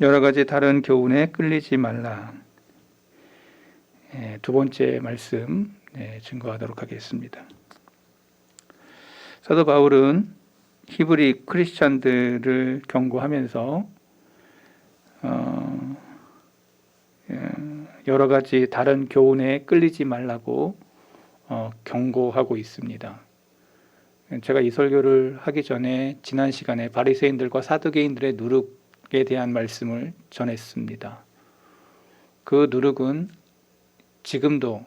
여러 가지 다른 교훈에 끌리지 말라. 두 번째 말씀 증거하도록 하겠습니다. 사도 바울은 히브리 크리스찬들을 경고하면서 여러 가지 다른 교훈에 끌리지 말라고 경고하고 있습니다. 제가 이 설교를 하기 전에 지난 시간에 바리새인들과 사두개인들의 누룩에 대한 말씀을 전했습니다. 그 누룩은 지금도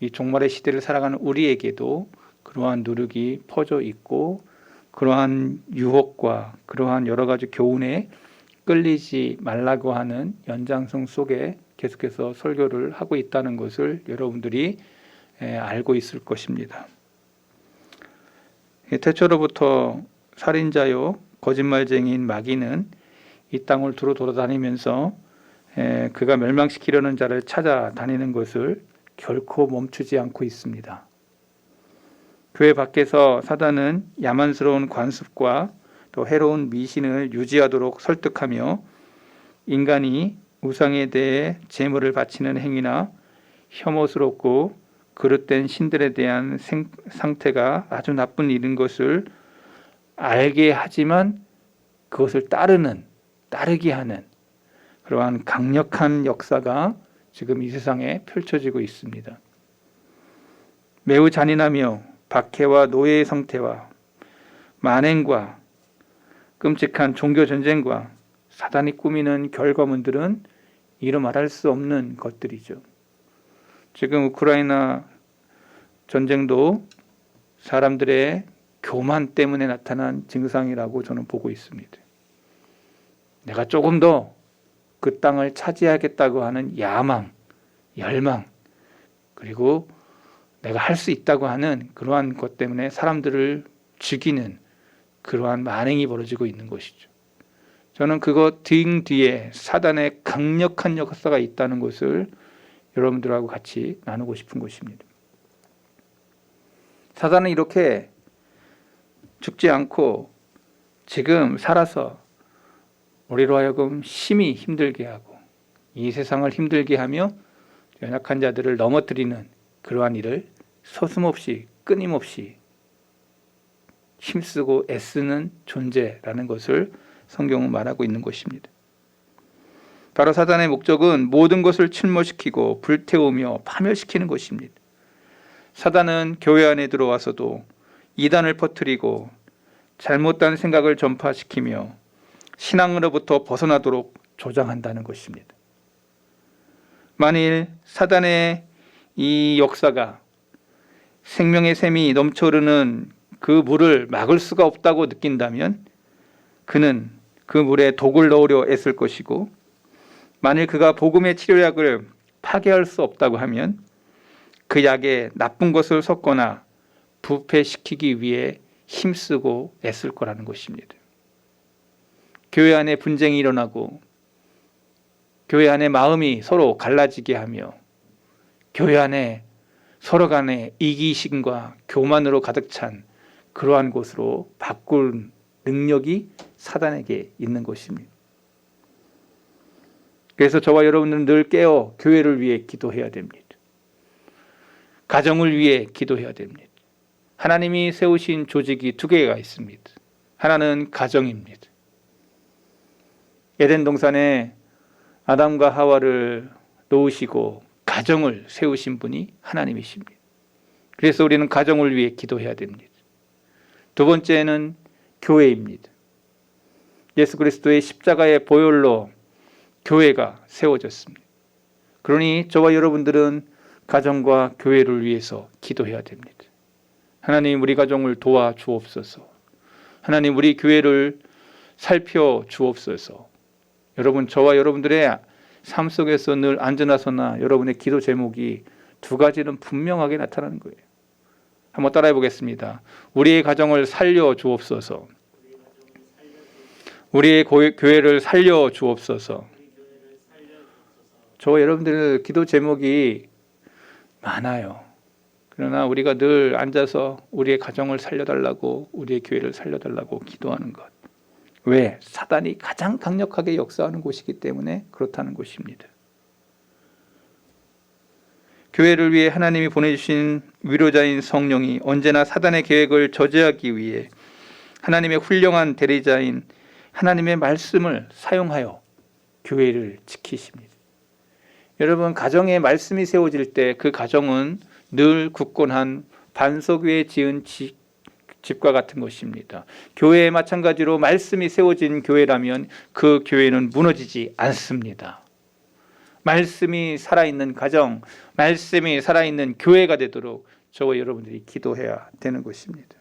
이 종말의 시대를 살아가는 우리에게도 그러한 누룩이 퍼져 있고 그러한 유혹과 그러한 여러 가지 교훈에 끌리지 말라고 하는 연장성 속에 계속해서 설교를 하고 있다는 것을 여러분들이 알고 있을 것입니다. 태초로부터 살인자요 거짓말쟁이인 마귀는 이 땅을 두루 돌아다니면서 그가 멸망시키려는 자를 찾아다니는 것을 결코 멈추지 않고 있습니다. 교회 밖에서 사단은 야만스러운 관습과 또 해로운 미신을 유지하도록 설득하며 인간이 우상에 대해 제물을 바치는 행위나 혐오스럽고 그릇된 신들에 대한 상태가 아주 나쁜 일인 것을 알게 하지만 그것을 따르게 하는 그러한 강력한 역사가 지금 이 세상에 펼쳐지고 있습니다. 매우 잔인하며 박해와 노예의 상태와 만행과 끔찍한 종교전쟁과 사단이 꾸미는 결과물들은 이루 말할 수 없는 것들이죠. 지금 우크라이나 전쟁도 사람들의 교만 때문에 나타난 증상이라고 저는 보고 있습니다. 내가 조금 더 그 땅을 차지하겠다고 하는 야망, 열망, 그리고 내가 할 수 있다고 하는 그러한 것 때문에 사람들을 죽이는 그러한 만행이 벌어지고 있는 것이죠. 저는 그것 뒤에 사단의 강력한 역사가 있다는 것을 여러분들하고 같이 나누고 싶은 것입니다. 사단은 이렇게 죽지 않고 지금 살아서 우리로 하여금 심히 힘들게 하고 이 세상을 힘들게 하며 연약한 자들을 넘어뜨리는 그러한 일을 서슴없이 끊임없이 힘쓰고 애쓰는 존재라는 것을 성경은 말하고 있는 것입니다. 바로 사단의 목적은 모든 것을 침몰시키고 불태우며 파멸시키는 것입니다. 사단은 교회 안에 들어와서도 이단을 퍼뜨리고 잘못된 생각을 전파시키며 신앙으로부터 벗어나도록 조장한다는 것입니다. 만일 사단의 이 역사가 생명의 샘이 넘쳐흐르는 그 물을 막을 수가 없다고 느낀다면 그는 그 물에 독을 넣으려 애쓸 것이고 만일 그가 복음의 치료약을 파괴할 수 없다고 하면 그 약에 나쁜 것을 섞거나 부패시키기 위해 힘쓰고 애쓸 거라는 것입니다. 교회 안에 분쟁이 일어나고 교회 안에 마음이 서로 갈라지게 하며 교회 안에 서로 간에 이기심과 교만으로 가득 찬 그러한 곳으로 바꿀 능력이 사단에게 있는 것입니다. 그래서 저와 여러분들은 늘 깨어 교회를 위해 기도해야 됩니다. 가정을 위해 기도해야 됩니다. 하나님이 세우신 조직이 두 개가 있습니다. 하나는 가정입니다. 에덴 동산에 아담과 하와를 놓으시고 가정을 세우신 분이 하나님이십니다. 그래서 우리는 가정을 위해 기도해야 됩니다. 두 번째는 교회입니다. 예수 그리스도의 십자가의 보혈로 교회가 세워졌습니다. 그러니 저와 여러분들은 가정과 교회를 위해서 기도해야 됩니다. 하나님 우리 가정을 도와주옵소서. 하나님 우리 교회를 살펴주옵소서. 여러분 저와 여러분들의 삶 속에서 늘 안전하서나 여러분의 기도 제목이 두 가지는 분명하게 나타나는 거예요. 한번 따라해 보겠습니다. 우리의 가정을 살려주옵소서. 우리의 교회를 살려주옵소서. 저와 여러분들의 기도 제목이 많아요. 그러나 우리가 늘 앉아서 우리의 가정을 살려달라고 우리의 교회를 살려달라고 기도하는 것. 왜? 사단이 가장 강력하게 역사하는 곳이기 때문에 그렇다는 것입니다. 교회를 위해 하나님이 보내주신 위로자인 성령이 언제나 사단의 계획을 저지하기 위해 하나님의 훌륭한 대리자인 하나님의 말씀을 사용하여 교회를 지키십니다. 여러분, 가정에 말씀이 세워질 때 그 가정은 늘 굳건한 반석 위에 지은 집과 같은 것입니다. 교회에 마찬가지로 말씀이 세워진 교회라면 그 교회는 무너지지 않습니다. 말씀이 살아있는 가정, 말씀이 살아있는 교회가 되도록 저와 여러분들이 기도해야 되는 것입니다.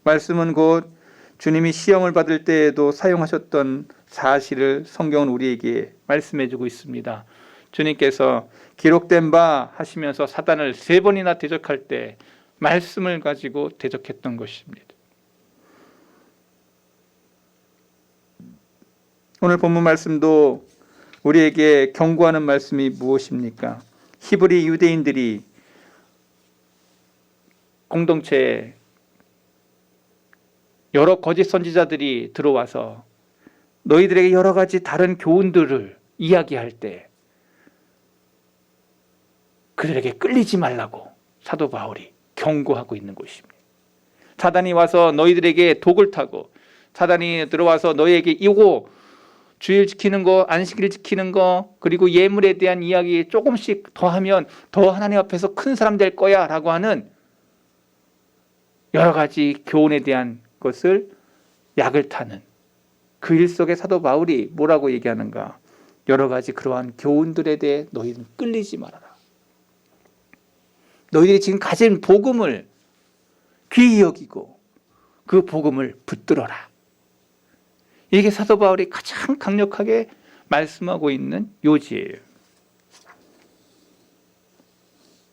말씀은 곧 주님이 시험을 받을 때에도 사용하셨던 사실을 성경은 우리에게 말씀해주고 있습니다. 주님께서 기록된 바 하시면서 사단을 3번이나 대적할 때 말씀을 가지고 대적했던 것입니다. 오늘 본문 말씀도 우리에게 경고하는 말씀이 무엇입니까? 히브리 유대인들이 공동체에 여러 거짓 선지자들이 들어와서 너희들에게 여러 가지 다른 교훈들을 이야기할 때 그들에게 끌리지 말라고 사도 바울이 경고하고 있는 것입니다. 사단이 와서 너희들에게 독을 타고 사단이 들어와서 너희에게 이거 주일 지키는 거, 안식일 지키는 거, 그리고 예물에 대한 이야기 조금씩 더 하면 더 하나님 앞에서 큰 사람 될 거야 라고 하는 여러 가지 교훈에 대한 것을 약을 타는 그 일 속에 사도 바울이 뭐라고 얘기하는가? 여러 가지 그러한 교훈들에 대해 너희는 끌리지 말아라. 너희들이 지금 가진 복음을 귀히 여기고 그 복음을 붙들어라. 이게 사도 바울이 가장 강력하게 말씀하고 있는 요지예요.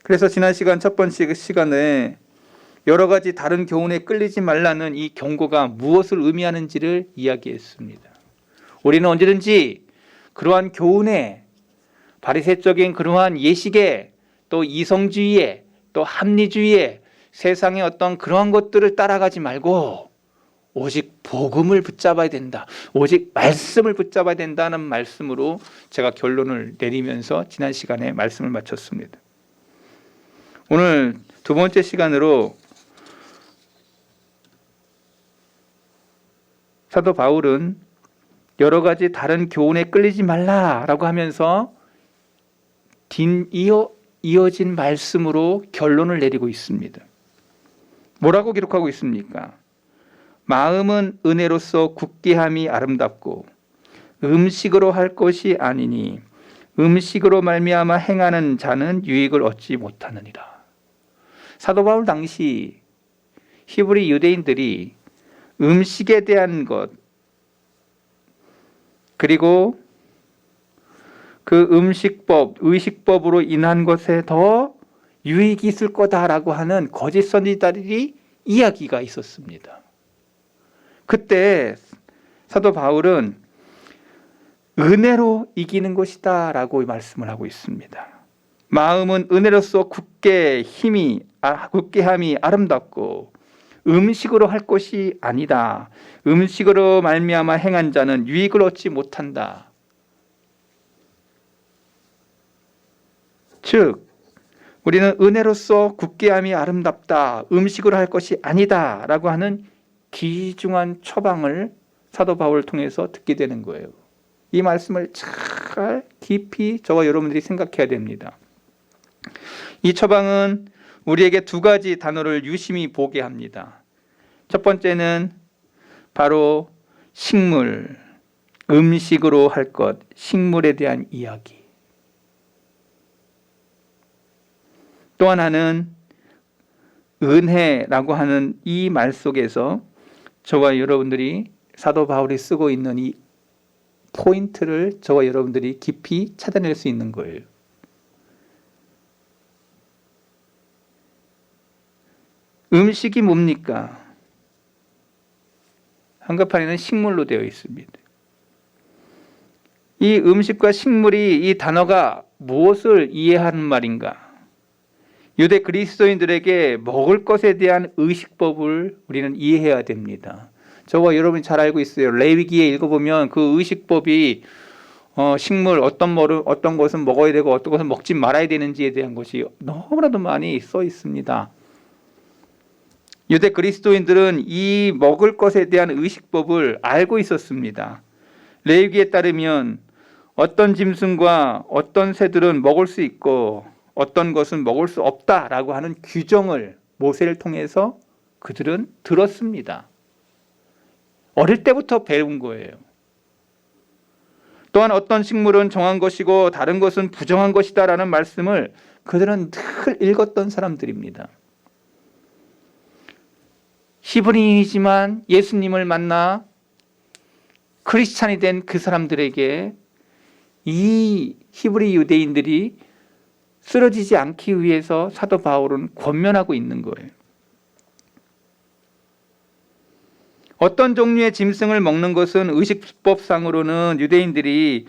그래서 지난 시간 첫 번째 시간에 여러 가지 다른 교훈에 끌리지 말라는 이 경고가 무엇을 의미하는지를 이야기했습니다. 우리는 언제든지 그러한 교훈에 바리새적인 그러한 예식에 또 이성주의에 또 합리주의에 세상의 어떤 그러한 것들을 따라가지 말고 오직 복음을 붙잡아야 된다. 오직 말씀을 붙잡아야 된다는 말씀으로 제가 결론을 내리면서 지난 시간에 말씀을 마쳤습니다. 오늘 두 번째 시간으로 사도 바울은 여러 가지 다른 교훈에 끌리지 말라라고 하면서 이어진 말씀으로 결론을 내리고 있습니다. 뭐라고 기록하고 있습니까? 마음은 은혜로서 굳게 함이 아름답고 음식으로 할 것이 아니니 음식으로 말미암아 행하는 자는 유익을 얻지 못하느니라. 사도 바울 당시 히브리 유대인들이 음식에 대한 것 그리고 그 음식법, 의식법으로 인한 것에 더 유익이 있을 거다라고 하는 거짓 선지자들이 이야기가 있었습니다. 그때 사도 바울은 은혜로 이기는 것이다 라고 말씀을 하고 있습니다. 마음은 은혜로서 굳게 함이 아름답고 음식으로 할 것이 아니다. 음식으로 말미암아 행한 자는 유익을 얻지 못한다. 즉 우리는 은혜로서 굳게 함이 아름답다. 음식으로 할 것이 아니다 라고 하는 귀중한 처방을 사도 바울을 통해서 듣게 되는 거예요. 이 말씀을 잘 깊이 저와 여러분들이 생각해야 됩니다. 이 처방은 우리에게 두 가지 단어를 유심히 보게 합니다. 첫 번째는 바로 식물, 음식으로 할 것, 식물에 대한 이야기. 또 하나는 은혜라고 하는 이 말 속에서 저와 여러분들이 사도 바울이 쓰고 있는 이 포인트를 저와 여러분들이 깊이 찾아낼 수 있는 거예요. 음식이 뭡니까? 한글판에는 식물로 되어 있습니다. 이 음식과 식물이 이 단어가 무엇을 이해하는 말인가? 유대 그리스도인들에게 먹을 것에 대한 의식법을 우리는 이해해야 됩니다. 저와 여러분이 잘 알고 있어요. 레위기에 읽어보면 그 의식법이 식물 어떤 것은 먹어야 되고 어떤 것은 먹지 말아야 되는지에 대한 것이 너무나도 많이 써 있습니다. 유대 그리스도인들은 이 먹을 것에 대한 의식법을 알고 있었습니다. 레위기에 따르면 어떤 짐승과 어떤 새들은 먹을 수 있고 어떤 것은 먹을 수 없다라고 하는 규정을 모세를 통해서 그들은 들었습니다. 어릴 때부터 배운 거예요. 또한 어떤 식물은 정한 것이고 다른 것은 부정한 것이다라는 말씀을 그들은 늘 읽었던 사람들입니다. 히브리인이지만 예수님을 만나 크리스찬이 된 그 사람들에게 이 히브리 유대인들이 쓰러지지 않기 위해서 사도 바울은 권면하고 있는 거예요. 어떤 종류의 짐승을 먹는 것은 의식법상으로는 유대인들이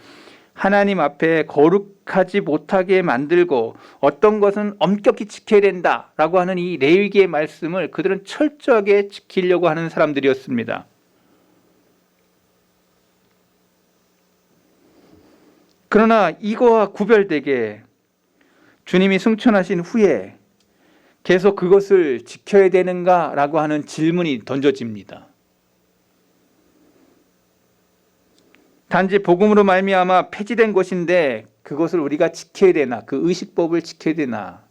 하나님 앞에 거룩하지 못하게 만들고 어떤 것은 엄격히 지켜야 된다라고 하는 이 레위기의 말씀을 그들은 철저하게 지키려고 하는 사람들이었습니다. 그러나 이거와 구별되게 주님이 승천하신 후에 계속 그것을 지켜야 되는가라고 하는 질문이 던져집니다. 단지 복음으로 말미암아 폐지된 것인데 그것을 우리가 지켜야 되나? 그 의식법을 지켜야 되나?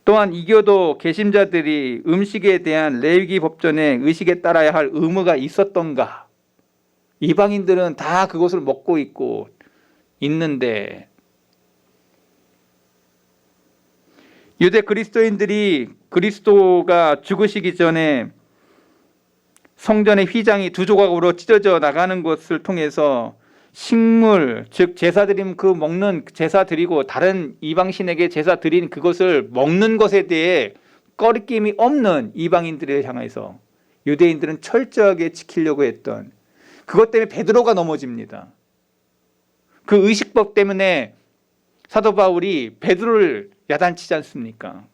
또한 이교도 개심자들이 음식에 대한 레위기 법전에 의식에 따라야 할 의무가 있었던가? 이방인들은 다 그것을 먹고 있고 있는데 유대 그리스도인들이 그리스도가 죽으시기 전에 성전의 휘장이 두 조각으로 찢어져 나가는 것을 통해서 식물, 즉 제사 드림 그 먹는 제사 드리고 다른 이방신에게 제사 드린 그것을 먹는 것에 대해 꺼리낌이 없는 이방인들을 향해서 유대인들은 철저하게 지키려고 했던 그것 때문에 베드로가 넘어집니다. 그 의식법 때문에 사도 바울이 베드로를 야단치지 않습니까?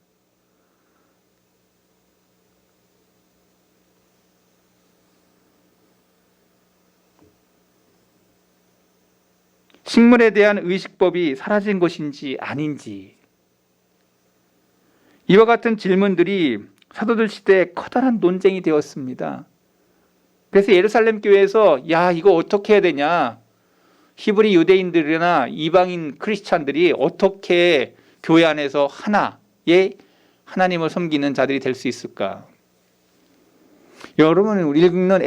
식물에 대한 의식법이 사라진 것인지 아닌지 이와 같은 질문들이 사도들 시대에 커다란 논쟁이 되었습니다. 그래서 예루살렘 교회에서 야 이거 어떻게 해야 되냐, 히브리 유대인들이나 이방인 크리스찬들이 어떻게 교회 안에서 하나의 하나님을 섬기는 자들이 될 수 있을까? 여러분 우리 읽는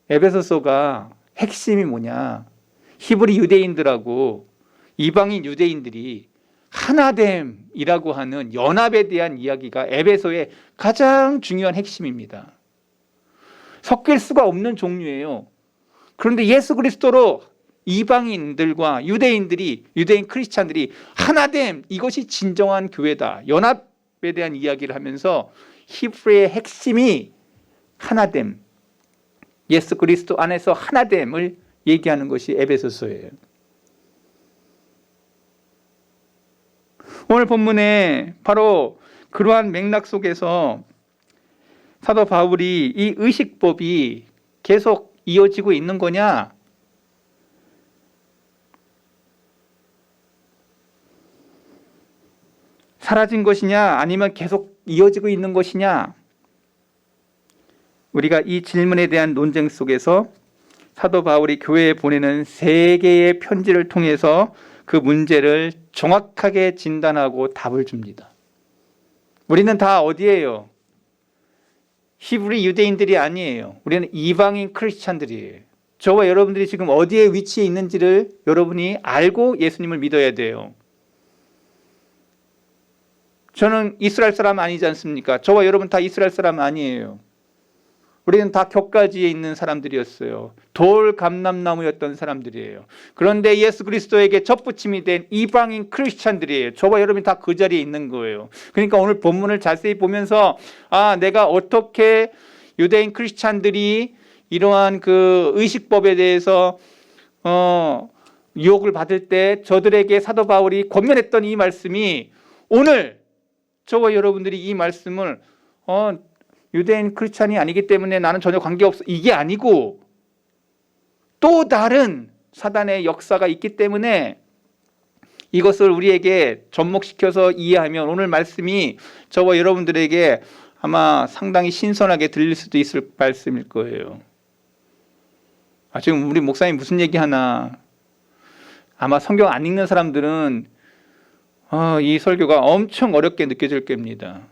에베소서가 핵심이 뭐냐? 히브리 유대인들하고 이방인 유대인들이 하나됨이라고 하는 연합에 대한 이야기가 에베소의 가장 중요한 핵심입니다. 섞일 수가 없는 종류예요. 그런데 예수 그리스도로 이방인들과 유대인 크리스찬들이 하나됨, 이것이 진정한 교회다. 연합에 대한 이야기를 하면서 히브리의 핵심이 하나됨, 예수 그리스도 안에서 하나됨을 얘기하는 것이 에베소서예요. 오늘 본문에 바로 그러한 맥락 속에서 사도 바울이 이 의식법이 계속 이어지고 있는 거냐? 사라진 것이냐? 아니면 계속 이어지고 있는 것이냐? 우리가 이 질문에 대한 논쟁 속에서 사도 바울이 교회에 보내는 3개의 편지를 통해서 그 문제를 정확하게 진단하고 답을 줍니다. 우리는 다 어디예요? 히브리 유대인들이 아니에요. 우리는 이방인 크리스찬들이에요. 저와 여러분들이 지금 어디에 위치해 있는지를 여러분이 알고 예수님을 믿어야 돼요. 저는 이스라엘 사람 아니지 않습니까? 저와 여러분 다 이스라엘 사람 아니에요. 우리는 다 격가지에 있는 사람들이었어요. 돌 감람나무였던 사람들이에요. 그런데 예수 그리스도에게 접붙임이 된 이방인 크리스찬들이에요. 저와 여러분이 다 그 자리에 있는 거예요. 그러니까 오늘 본문을 자세히 보면서 내가 어떻게 유대인 크리스찬들이 이러한 그 의식법에 대해서 유혹을 받을 때 저들에게 사도 바울이 권면했던 이 말씀이 오늘 저와 여러분들이 이 말씀을 유대인 크리스찬이 아니기 때문에 나는 전혀 관계없어. 이게 아니고 또 다른 사단의 역사가 있기 때문에 이것을 우리에게 접목시켜서 이해하면 오늘 말씀이 저와 여러분들에게 아마 상당히 신선하게 들릴 수도 있을 말씀일 거예요. 지금 우리 목사님 무슨 얘기하나. 아마 성경 안 읽는 사람들은 이 설교가 엄청 어렵게 느껴질 겁니다.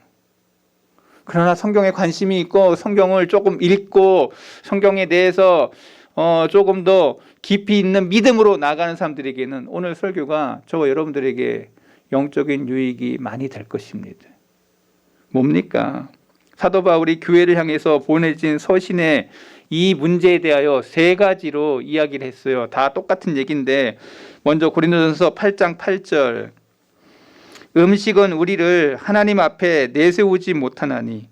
그러나 성경에 관심이 있고 성경을 조금 읽고 성경에 대해서 조금 더 깊이 있는 믿음으로 나가는 사람들에게는 오늘 설교가 저와 여러분들에게 영적인 유익이 많이 될 것입니다. 뭡니까? 사도 바울이 교회를 향해서 보내진 서신의 이 문제에 대하여 세 가지로 이야기를 했어요. 다 똑같은 얘기인데 먼저 고린도전서 8장 8절, 음식은 우리를 하나님 앞에 내세우지 못하나니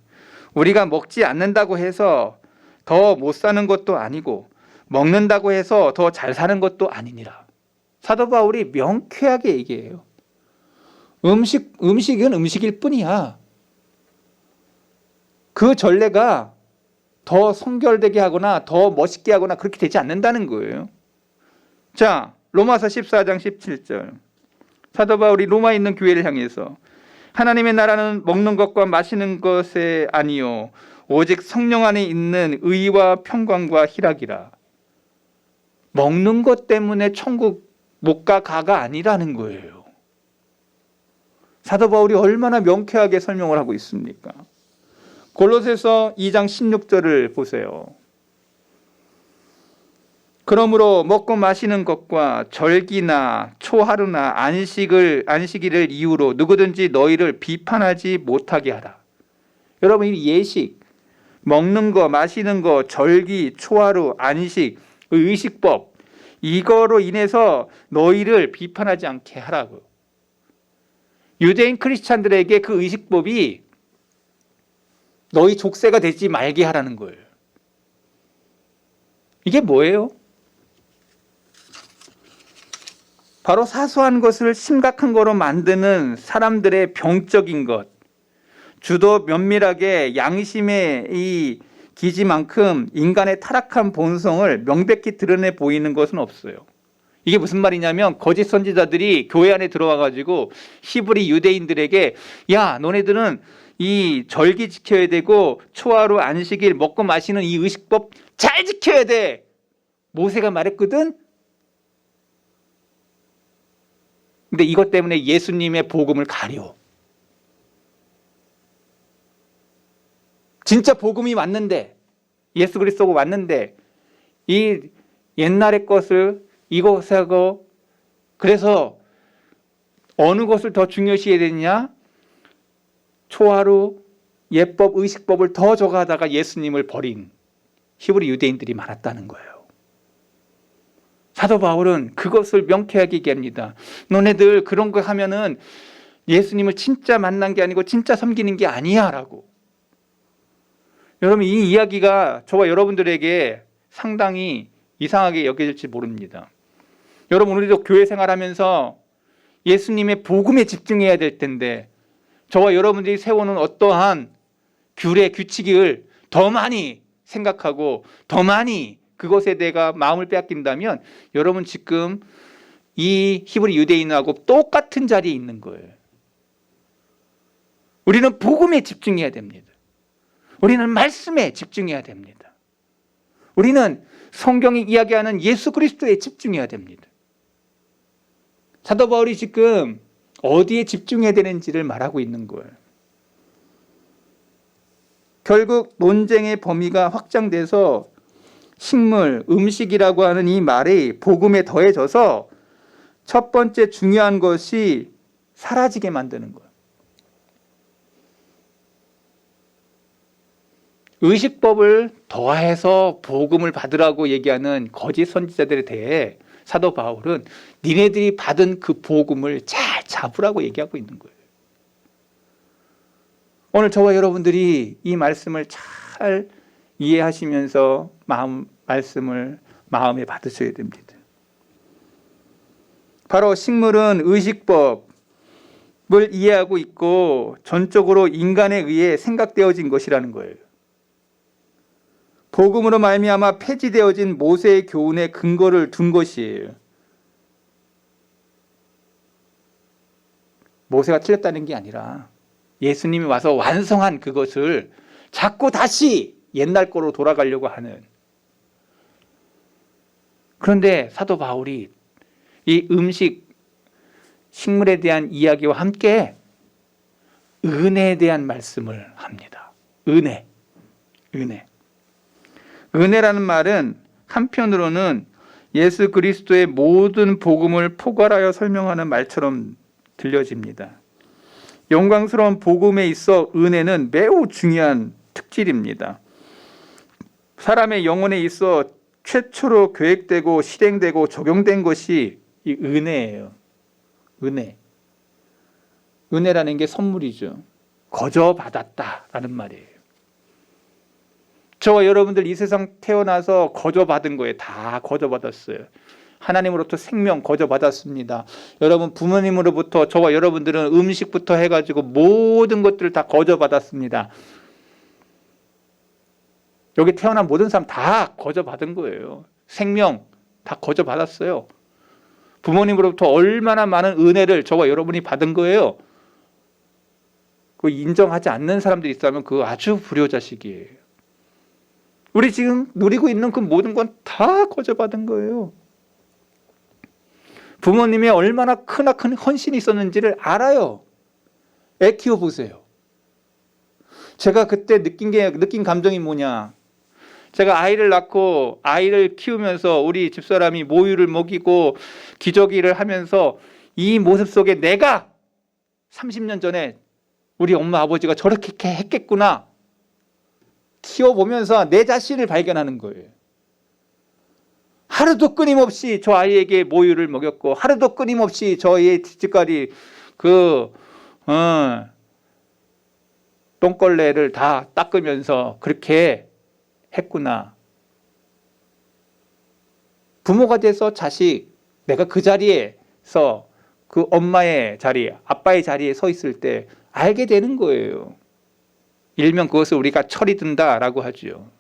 우리가 먹지 않는다고 해서 더 못 사는 것도 아니고 먹는다고 해서 더 잘 사는 것도 아니니라. 사도 바울이 명쾌하게 얘기해요. 음식은 음식일 뿐이야. 그 전례가 더 성결되게 하거나 더 멋있게 하거나 그렇게 되지 않는다는 거예요. 자, 로마서 14장 17절. 사도 바울이 로마에 있는 교회를 향해서 하나님의 나라는 먹는 것과 마시는 것에 아니요 오직 성령 안에 있는 의와 평강과 희락이라. 먹는 것 때문에 천국 못 가가 아니라는 거예요. 사도 바울이 얼마나 명쾌하게 설명을 하고 있습니까? 골로새서 2장 16절을 보세요. 그러므로 먹고 마시는 것과 절기나 초하루나 안식일을 이유로 누구든지 너희를 비판하지 못하게 하라. 여러분, 이 예식, 먹는 거, 마시는 거, 절기, 초하루, 안식, 의식법, 이거로 인해서 너희를 비판하지 않게 하라고. 유대인 크리스찬들에게 그 의식법이 너희 족쇄가 되지 말게 하라는 거예요. 이게 뭐예요? 바로 사소한 것을 심각한 거로 만드는 사람들의 병적인 것, 주도 면밀하게 양심의 이 기지만큼 인간의 타락한 본성을 명백히 드러내 보이는 것은 없어요. 이게 무슨 말이냐면 거짓 선지자들이 교회 안에 들어와가지고 히브리 유대인들에게 야, 너네들은 이 절기 지켜야 되고 초하루 안식일 먹고 마시는 이 의식법 잘 지켜야 돼. 모세가 말했거든. 근데 이것 때문에 예수님의 복음을 가려. 진짜 복음이 왔는데, 예수 그리스도가 왔는데 이 옛날의 것을 이것하고, 그래서 어느 것을 더 중요시해야 되느냐? 초하루 예법 의식법을 더 저가하다가 예수님을 버린 히브리 유대인들이 많았다는 거예요. 사도 바울은 그것을 명쾌하게 얘기합니다. 너네들 그런 거 하면은 예수님을 진짜 만난 게 아니고 진짜 섬기는 게 아니야 라고. 여러분, 이 이야기가 저와 여러분들에게 상당히 이상하게 여겨질지 모릅니다. 여러분, 우리도 교회 생활하면서 예수님의 복음에 집중해야 될 텐데 저와 여러분들이 세우는 어떠한 규례, 규칙을 더 많이 생각하고 더 많이 그것에 내가 마음을 빼앗긴다면 여러분 지금 이 히브리 유대인하고 똑같은 자리에 있는 거예요. 우리는 복음에 집중해야 됩니다. 우리는 말씀에 집중해야 됩니다. 우리는 성경이 이야기하는 예수 그리스도에 집중해야 됩니다. 사도 바울이 지금 어디에 집중해야 되는지를 말하고 있는 거예요. 결국 논쟁의 범위가 확장돼서 식물, 음식이라고 하는 이 말이 복음에 더해져서 첫 번째 중요한 것이 사라지게 만드는 거예요. 의식법을 더해서 복음을 받으라고 얘기하는 거짓 선지자들에 대해 사도 바울은 니네들이 받은 그 복음을 잘 잡으라고 얘기하고 있는 거예요. 오늘 저와 여러분들이 이 말씀을 잘 이해하시면서 말씀을 마음에 받으셔야 됩니다. 바로 식물은 의식법을 이해하고 있고 전적으로 인간에 의해 생각되어진 것이라는 거예요. 복음으로 말미암아 폐지되어진 모세의 교훈에 근거를 둔 것이에요. 모세가 틀렸다는 게 아니라 예수님이 와서 완성한 그것을 자꾸 다시 옛날 거로 돌아가려고 하는. 그런데 사도 바울이 이 식물에 대한 이야기와 함께 은혜에 대한 말씀을 합니다. 은혜라는 말은 한편으로는 예수 그리스도의 모든 복음을 포괄하여 설명하는 말처럼 들려집니다. 영광스러운 복음에 있어 은혜는 매우 중요한 특질입니다. 사람의 영혼에 있어 최초로 계획되고 실행되고 적용된 것이 이 은혜예요. 은혜라는 게 선물이죠. 거저 받았다라는 말이에요. 저와 여러분들 이 세상 태어나서 거저 받은 거예요. 다 거저 받았어요. 하나님으로부터 생명 거저 받았습니다. 여러분 부모님으로부터 저와 여러분들은 음식부터 해가지고 모든 것들을 다 거저 받았습니다. 여기 태어난 모든 사람 다 거저 받은 거예요. 생명 다 거저 받았어요. 부모님으로부터 얼마나 많은 은혜를 저와 여러분이 받은 거예요. 그 인정하지 않는 사람들이 있다면 그거 아주 불효자식이에요. 우리 지금 누리고 있는 그 모든 건 다 거저 받은 거예요. 부모님이 얼마나 크나큰 헌신이 있었는지를 알아요. 애 키워보세요. 제가 그때 느낀 감정이 뭐냐. 제가 아이를 낳고 아이를 키우면서 우리 집사람이 모유를 먹이고 기저귀를 하면서 이 모습 속에 내가 30년 전에 우리 엄마 아버지가 저렇게 했겠구나. 키워보면서 내 자신을 발견하는 거예요. 하루도 끊임없이 저 아이에게 모유를 먹였고 하루도 끊임없이 저의 집까지 똥걸레를 다 닦으면서 그렇게 했구나. 부모가 돼서 자식, 내가 그 자리에서 그 엄마의 자리, 아빠의 자리에 서 있을 때 알게 되는 거예요. 일명 그것을 우리가 철이 든다라고 하죠.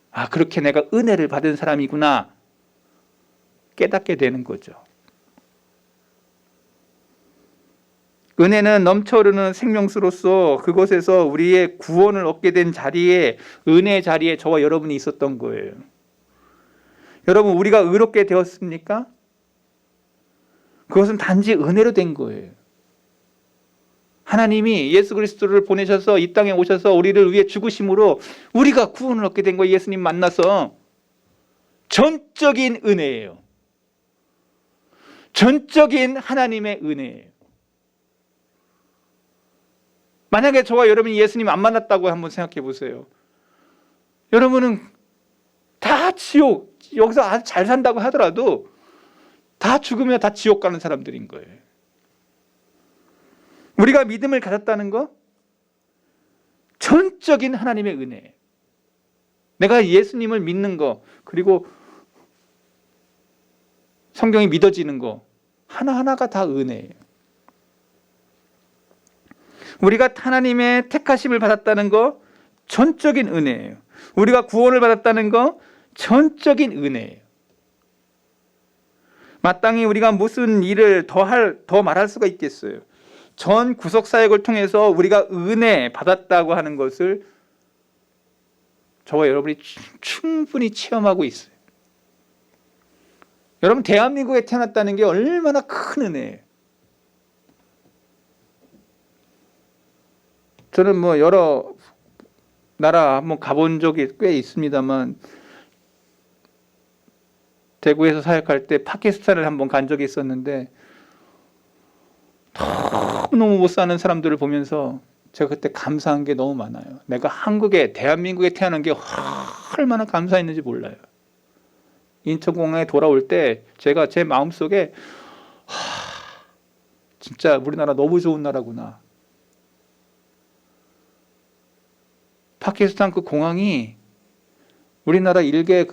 아, 그렇게 내가 은혜를 받은 사람이구나 깨닫게 되는 거죠. 은혜는 넘쳐흐르는 생명수로서 그곳에서 우리의 구원을 얻게 된 자리에, 은혜의 자리에 저와 여러분이 있었던 거예요. 여러분, 우리가 의롭게 되었습니까? 그것은 단지 은혜로 된 거예요. 하나님이 예수 그리스도를 보내셔서 이 땅에 오셔서 우리를 위해 죽으심으로 우리가 구원을 얻게 된 거예요. 예수님 만나서. 전적인 은혜예요. 전적인 하나님의 은혜예요. 만약에 저와 여러분이 예수님 안 만났다고 한번 생각해 보세요. 여러분은 다 지옥, 여기서 아주 잘 산다고 하더라도 다 죽으면 다 지옥 가는 사람들인 거예요. 우리가 믿음을 가졌다는 거 전적인 하나님의 은혜예요. 내가 예수님을 믿는 거, 그리고 성경이 믿어지는 거 하나하나가 다 은혜예요. 우리가 하나님의 택하심을 받았다는 거 전적인 은혜예요. 우리가 구원을 받았다는 거 전적인 은혜예요. 마땅히 우리가 무슨 일을 더 말할 수가 있겠어요. 전 구속사역을 통해서 우리가 은혜 받았다고 하는 것을 저와 여러분이 충분히 체험하고 있어요. 여러분, 대한민국에 태어났다는 게 얼마나 큰 은혜예요. 저는 여러 나라 한번 가본 적이 꽤 있습니다만, 대구에서 사역할 때 파키스탄을 한번 간 적이 있었는데 너무 못 사는 사람들을 보면서 제가 그때 감사한 게 너무 많아요. 내가 대한민국에 태어난 게 얼마나 감사했는지 몰라요. 인천공항에 돌아올 때 제가 제 마음속에 진짜 우리나라 너무 좋은 나라구나. 파키스탄 그 공항이 우리나라 일개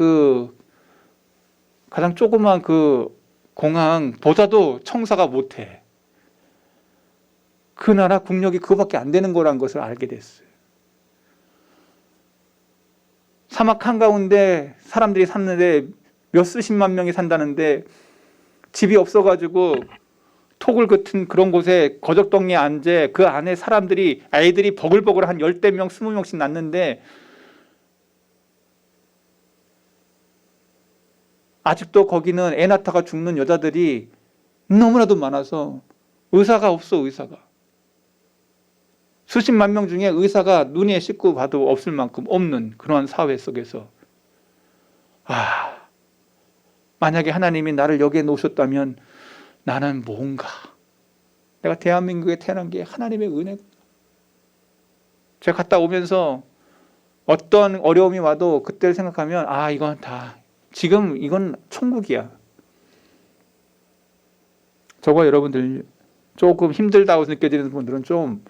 가장 조그만 그 공항보다도 청사가 못해. 그 나라 국력이 그거밖에 안 되는 거란 것을 알게 됐어요. 사막 한가운데 사람들이 샀는데 몇 수십만 명이 산다는데 집이 없어가지고 토굴 같은 그런 곳에 거적덩이에 앉아 그 안에 사람들이 아이들이 버글버글 한 10명 20명씩 낳는데 아직도 거기는 애 낳다가 죽는 여자들이 너무나도 많아서 의사가 없어. 의사가 수십만 명 중에 의사가 눈에 씻고 봐도 없을 만큼 없는 그러한 사회 속에서 만약에 하나님이 나를 여기에 놓으셨다면 나는 뭔가, 내가 대한민국에 태어난 게 하나님의 은혜. 제가 갔다 오면서 어떤 어려움이 와도 그때를 생각하면 이건 다 지금 이건 천국이야. 저와 여러분들 조금 힘들다고 느껴지는 분들은 좀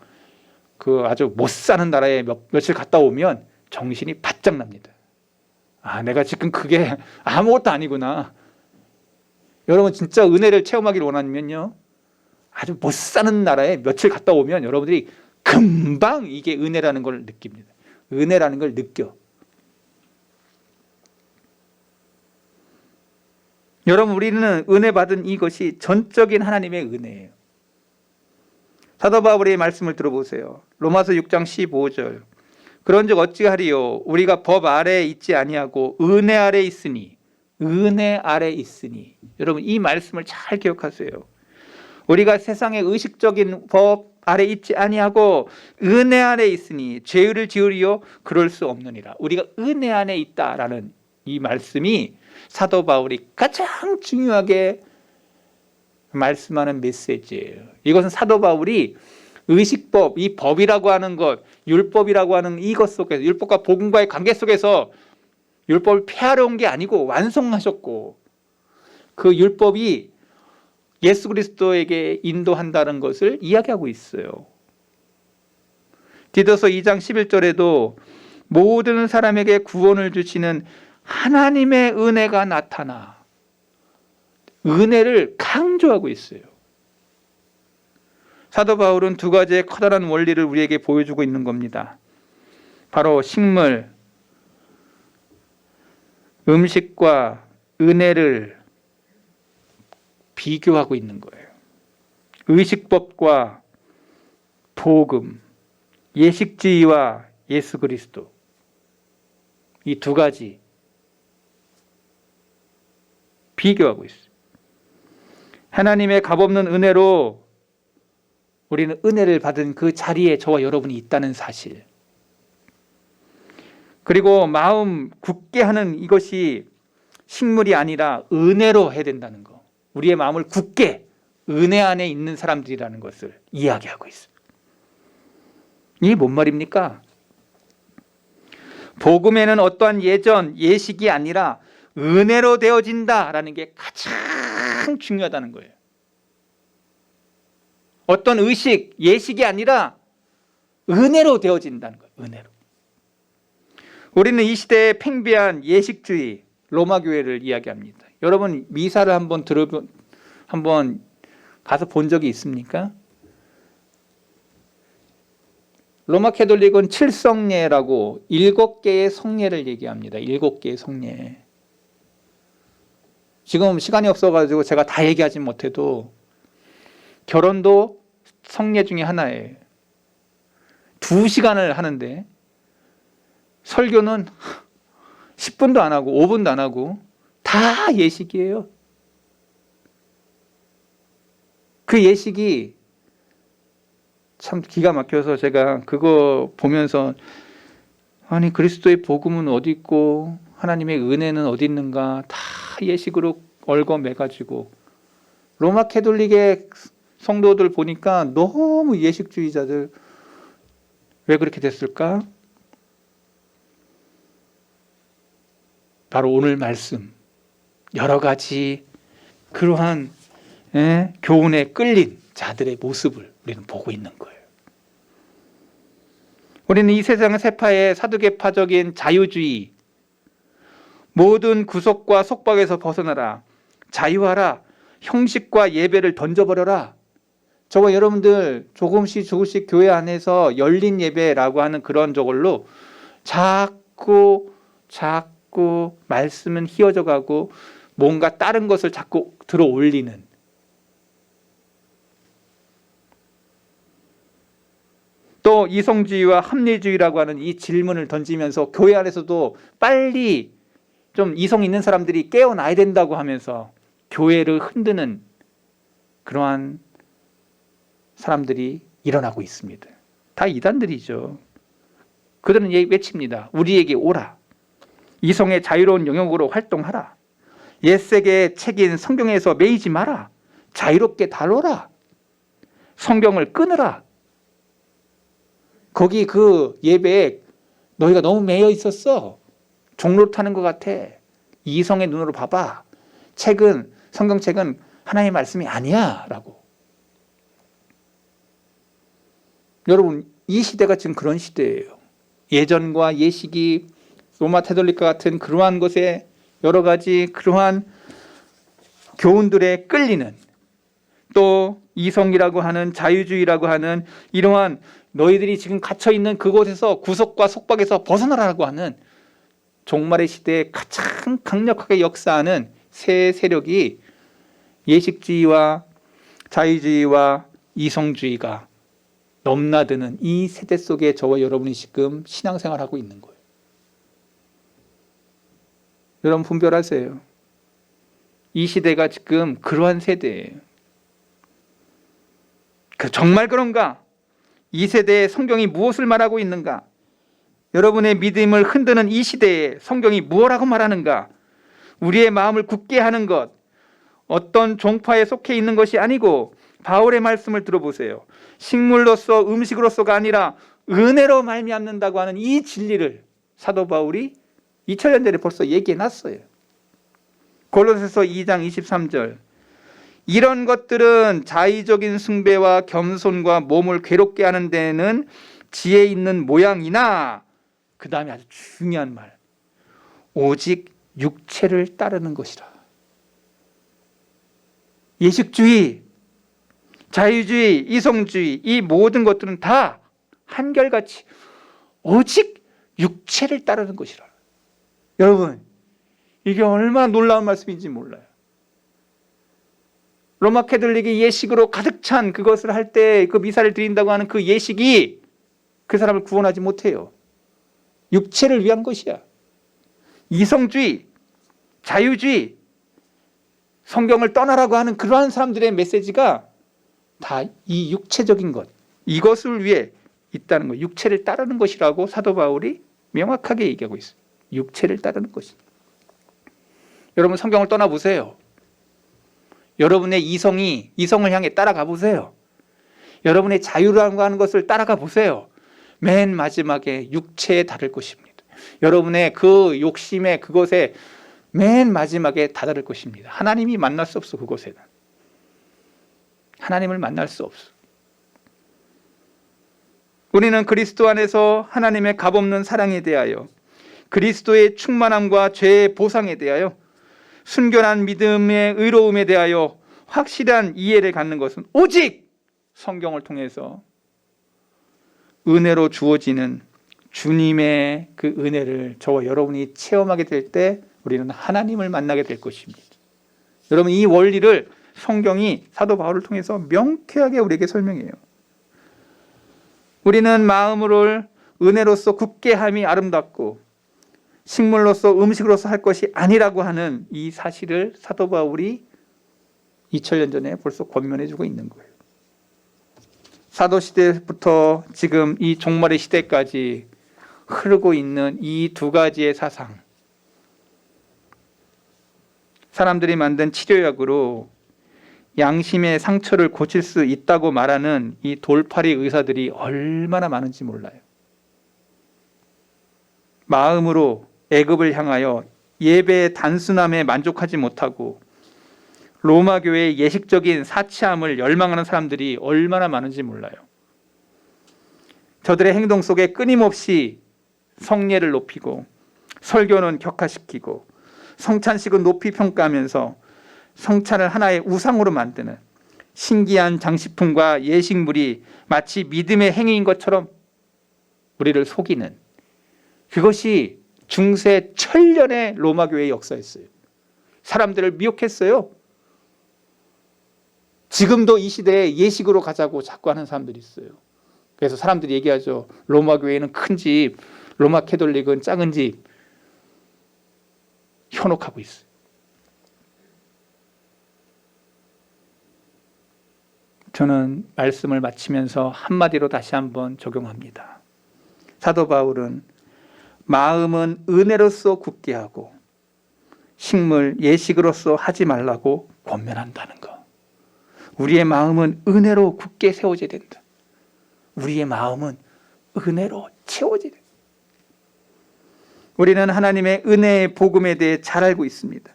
아주 못 사는 나라에 며칠 갔다 오면 정신이 바짝 납니다. 내가 지금 그게 아무것도 아니구나. 여러분 진짜 은혜를 체험하기를 원하면요, 아주 못 사는 나라에 며칠 갔다 오면 여러분들이 금방 이게 은혜라는 걸 느낍니다. 은혜라는 걸 느껴. 여러분, 우리는 은혜 받은 이것이 전적인 하나님의 은혜예요. 사도 바울의 말씀을 들어보세요. 로마서 6장 15절. 그런즉 어찌하리요? 우리가 법 아래에 있지 아니하고 은혜 아래에 있으니. 은혜 아래에 있으니. 여러분, 이 말씀을 잘 기억하세요. 우리가 세상의 의식적인 법 아래 있지 아니하고 은혜 아래 있으니 죄를 지으리요 그럴 수 없느니라. 우리가 은혜 안에 있다라는 이 말씀이 사도 바울이 가장 중요하게 말씀하는 메시지예요. 이것은 사도 바울이 의식법, 이 법이라고 하는 것, 율법이라고 하는 이것 속에서, 율법과 복음과의 관계 속에서 율법을 폐하러 온 게 아니고 완성하셨고, 그 율법이 예수 그리스도에게 인도한다는 것을 이야기하고 있어요. 디도서 2장 11절에도 모든 사람에게 구원을 주시는 하나님의 은혜가 나타나, 은혜를 강조하고 있어요. 사도 바울은 두 가지의 커다란 원리를 우리에게 보여주고 있는 겁니다. 바로 식물, 음식과 은혜를 비교하고 있는 거예요. 의식법과 복음, 예식주의와 예수 그리스도, 이 두 가지 비교하고 있어요. 하나님의 값없는 은혜로 우리는 은혜를 받은 그 자리에 저와 여러분이 있다는 사실, 그리고 마음 굳게 하는 이것이 식물이 아니라 은혜로 해야 된다는 거, 우리의 마음을 굳게 은혜 안에 있는 사람들이라는 것을 이야기하고 있어요. 이게 뭔 말입니까? 복음에는 어떠한 예전, 예식이 아니라 은혜로 되어진다라는 게 가장 중요하다는 거예요. 어떤 의식, 예식이 아니라 은혜로 되어진다는 거예요. 은혜로. 우리는 이 시대의 팽배한 예식주의, 로마 교회를 이야기합니다. 여러분 미사를 한번 가서 본 적이 있습니까? 로마 캐톨릭은 7성례라고 7개의 성례를 얘기합니다. 7개의 성례. 지금 시간이 없어가지고 제가 다 얘기하지 못해도 결혼도 성례 중에 하나예요. 2시간을 하는데 설교는 10분도 안 하고 5분도 안 하고 다 예식이에요. 그 예식이 참 기가 막혀서 제가 그거 보면서 아니 그리스도의 복음은 어디 있고 하나님의 은혜는 어디 있는가, 다 예식으로 얽어매가지고 로마 캐톨릭의 성도들 보니까 너무 예식주의자들. 왜 그렇게 됐을까? 바로 오늘 말씀, 여러 가지 그러한 교훈에 끌린 자들의 모습을 우리는 보고 있는 거예요. 우리는 이 세상의 세파의 사두개파적인 자유주의, 모든 구속과 속박에서 벗어나라, 자유하라, 형식과 예배를 던져버려라. 저와 여러분들 조금씩 교회 안에서 열린 예배라고 하는 그런 저걸로 자꾸 자꾸 말씀은 휘어져 가고 뭔가 다른 것을 자꾸 들어 올리는, 또 이성주의와 합리주의라고 하는 이 질문을 던지면서 교회 안에서도 빨리 좀 이성 있는 사람들이 깨어나야 된다고 하면서 교회를 흔드는 그러한 사람들이 일어나고 있습니다. 다 이단들이죠. 그들은 외칩니다. 우리에게 오라. 이성의 자유로운 영역으로 활동하라. 옛세계의 책인 성경에서 매이지 마라. 자유롭게 다뤄라. 성경을 끊으라. 거기 그 예배에 너희가 너무 매여 있었어. 종로 타는 것 같아. 이성의 눈으로 봐봐. 책은, 성경책은 하나님의 말씀이 아니야 라고. 여러분, 이 시대가 지금 그런 시대예요. 예전과 예식이 로마 테돌리카 같은 그러한 것에 여러 가지 그러한 교훈들에 끌리는, 또 이성이라고 하는, 자유주의라고 하는 이러한 너희들이 지금 갇혀있는 그곳에서, 구속과 속박에서 벗어나라고 하는 종말의 시대에 가장 강력하게 역사하는 새 세력이 예식주의와 자유주의와 이성주의가 넘나드는 이 세대 속에 저와 여러분이 지금 신앙생활하고 있는 거예요. 여러분 분별하세요. 이 시대가 지금 그러한 세대예요. 정말 그런가? 이 세대에 성경이 무엇을 말하고 있는가? 여러분의 믿음을 흔드는 이 시대에 성경이 무엇라고 말하는가? 우리의 마음을 굳게 하는 것, 어떤 종파에 속해 있는 것이 아니고 바울의 말씀을 들어보세요. 식물로서, 음식으로서가 아니라 은혜로 말미암는다고 하는 이 진리를 사도 바울이 2000년 전에 벌써 얘기해 놨어요. 골로새서 2장 23절. 이런 것들은 자의적인 숭배와 겸손과 몸을 괴롭게 하는 데는 지혜 있는 모양이나, 그 다음에 아주 중요한 말, 오직 육체를 따르는 것이라. 예식주의, 자유주의, 이성주의, 이 모든 것들은 다 한결같이 오직 육체를 따르는 것이라. 여러분, 이게 얼마나 놀라운 말씀인지 몰라요. 로마 캐톨릭이 예식으로 가득 찬 그것을 할 때 그 미사를 드린다고 하는 그 예식이 그 사람을 구원하지 못해요. 육체를 위한 것이야. 이성주의, 자유주의, 성경을 떠나라고 하는 그러한 사람들의 메시지가 다 이 육체적인 것, 이것을 위해 있다는 것, 육체를 따르는 것이라고 사도 바울이 명확하게 얘기하고 있어요. 육체를 따르는 것이. 여러분 성경을 떠나보세요. 여러분의 이성을 향해 따라가 보세요. 여러분의 자유라고 하는 것을 따라가 보세요. 맨 마지막에 육체에 다를 것입니다. 여러분의 그 욕심에, 그것에 맨 마지막에 다다를 것입니다. 하나님이 만날 수 없어. 그곳에는 하나님을 만날 수 없어. 우리는 그리스도 안에서 하나님의 값없는 사랑에 대하여, 그리스도의 충만함과 죄의 보상에 대하여, 순결한 믿음의 의로움에 대하여 확실한 이해를 갖는 것은 오직 성경을 통해서 은혜로 주어지는 주님의 그 은혜를 저와 여러분이 체험하게 될 때 우리는 하나님을 만나게 될 것입니다. 여러분, 이 원리를 성경이 사도 바울을 통해서 명쾌하게 우리에게 설명해요. 우리는 마음을 은혜로서 굳게 함이 아름답고 식물로서, 음식으로서 할 것이 아니라고 하는 이 사실을 사도 바울이 2000년 전에 벌써 권면해 주고 있는 거예요. 사도시대부터 지금 이 종말의 시대까지 흐르고 있는 이 두 가지의 사상, 사람들이 만든 치료약으로 양심의 상처를 고칠 수 있다고 말하는 이 돌팔이 의사들이 얼마나 많은지 몰라요. 마음으로 애굽을 향하여 예배의 단순함에 만족하지 못하고 로마 교회의 예식적인 사치함을 열망하는 사람들이 얼마나 많은지 몰라요. 저들의 행동 속에 끊임없이 성례를 높이고 설교는 격화시키고 성찬식은 높이 평가하면서 성찬을 하나의 우상으로 만드는 신기한 장식품과 예식물이 마치 믿음의 행위인 것처럼 우리를 속이는, 그것이 중세 천년의 로마 교회의 역사였어요. 사람들을 미혹했어요. 지금도 이 시대에 예식으로 가자고 자꾸 하는 사람들이 있어요. 그래서 사람들이 얘기하죠. 로마 교회는 큰 집, 로마 캐톨릭은 작은 집. 현혹하고 있어요. 저는 말씀을 마치면서 한마디로 다시 한번 적용합니다. 사도 바울은 마음은 은혜로서 굳게 하고 식물 예식으로서 하지 말라고 권면한다는 것. 우리의 마음은 은혜로 굳게 세워져야 된다. 우리의 마음은 은혜로 채워져야 된다. 우리는 하나님의 은혜의 복음에 대해 잘 알고 있습니다.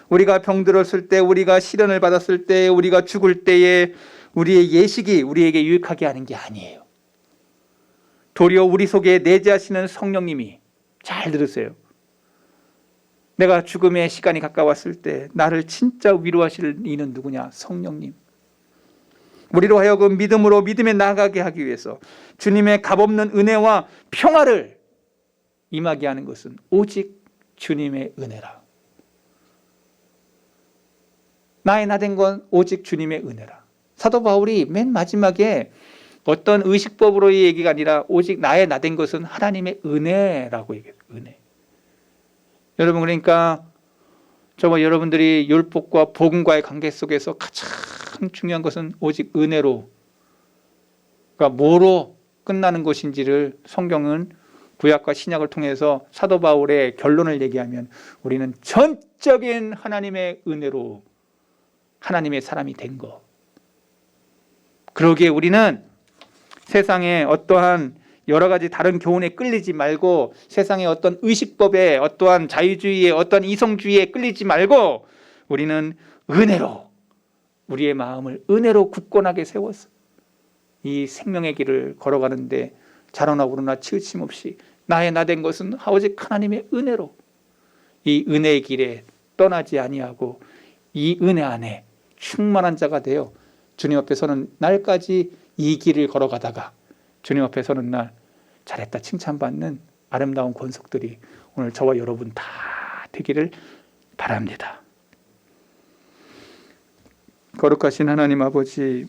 우리가 병들었을 때, 우리가 시련을 받았을 때, 우리가 죽을 때에 우리의 예식이 우리에게 유익하게 하는 게 아니에요. 도리어 우리 속에 내재하시는 성령님이, 잘 들으세요, 내가 죽음의 시간이 가까웠을 때 나를 진짜 위로하실 이는 누구냐? 성령님. 우리로 하여금 믿음으로 믿음에 나아가게 하기 위해서 주님의 값없는 은혜와 평화를 임하게 하는 것은 오직 주님의 은혜라. 나의 나된 건 오직 주님의 은혜라. 사도 바울이 맨 마지막에 어떤 의식법으로의 얘기가 아니라 오직 나의 나된 것은 하나님의 은혜라고 얘기해요. 은혜. 여러분, 그러니까 정말 여러분들이 율법과 복음과의 관계 속에서 가장 중요한 것은 오직 은혜로, 그러니까 뭐로 끝나는 것인지를 성경은 구약과 신약을 통해서 사도 바울의 결론을 얘기하면 우리는 전적인 하나님의 은혜로 하나님의 사람이 된 것. 그러기에 우리는 세상에 어떠한 여러 가지 다른 교훈에 끌리지 말고, 세상의 어떤 의식법에, 어떠한 자유주의에, 어떤 이성주의에 끌리지 말고 우리는 은혜로, 우리의 마음을 은혜로 굳건하게 세워서 이 생명의 길을 걸어가는데 자로나 우로나 치우침 없이 나의 나된 것은 오직 하나님의 은혜로 이 은혜의 길에 떠나지 아니하고 이 은혜 안에 충만한 자가 되어 주님 앞에 서는 날까지 이 길을 걸어가다가 주님 앞에 서는 날 잘했다 칭찬받는 아름다운 권속들이 오늘 저와 여러분 다 되기를 바랍니다. 거룩하신 하나님 아버지,